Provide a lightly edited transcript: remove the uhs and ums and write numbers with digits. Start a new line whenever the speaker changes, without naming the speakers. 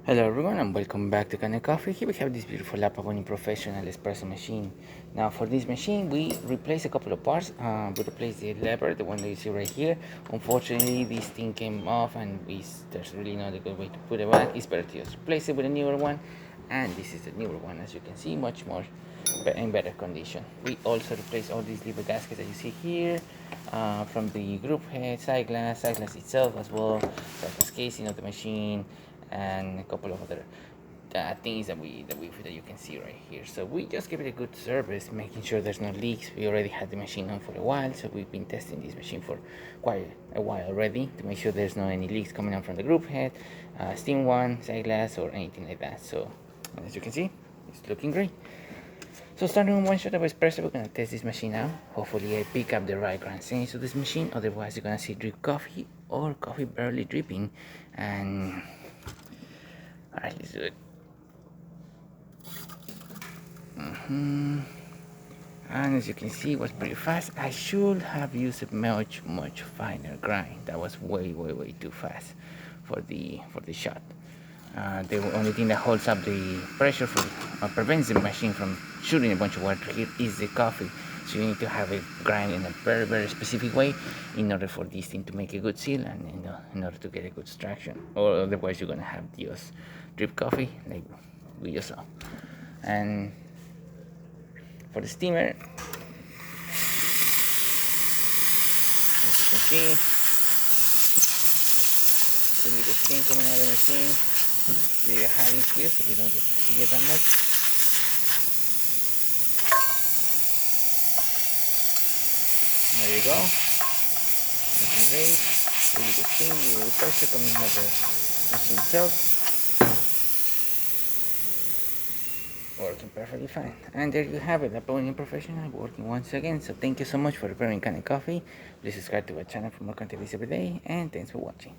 Hello everyone and welcome back to Kanen Coffee. Here we have this beautiful Pavoni professional espresso machine. Now for this machine we replaced a couple of parts. We replaced the lever, the one that you see right here. Unfortunately this thing came off and there's really not a good way to put it back. It's better to just replace it with a newer one. And this is the newer one, as you can see, much more in better condition. We also replaced all these lever gaskets that you see here, from the group head, side glass itself as well, side glass casing of the machine, and a couple of other things that you can see right here. So we just give it a good service, making sure there's no leaks. We already had the machine on for a while, so we've been testing this machine for quite a while already to make sure there's no any leaks coming out from the group head, steam one, side glass, or anything like that. So as you can see, it's looking great. So starting with one shot of espresso, we're gonna test this machine out. Hopefully I pick up the right grind settings of this machine, otherwise you're gonna see drip coffee or coffee barely dripping. And alright, let's do it. And as you can see, it was pretty fast. I should have used a much finer grind. That was way too fast for the shot. The only thing that holds up the pressure prevents the machine from shooting a bunch of water here is the coffee. So you need to have it grind in a very specific way in order for this thing to make a good seal and in order to get a good extraction. Or otherwise you're gonna have just drip coffee like we just saw. And for the steamer, as you can see, really good steam coming out of the machine. Really hot in here, so we don't see it that much. There you go. Looking great. Really good steam, really good pressure coming out of the machine itself. Working perfectly fine. And there you have it, a Pavoni professional working once again. So thank you so much for preparing Kanen Coffee. Please subscribe to our channel for more content every day, and thanks for watching.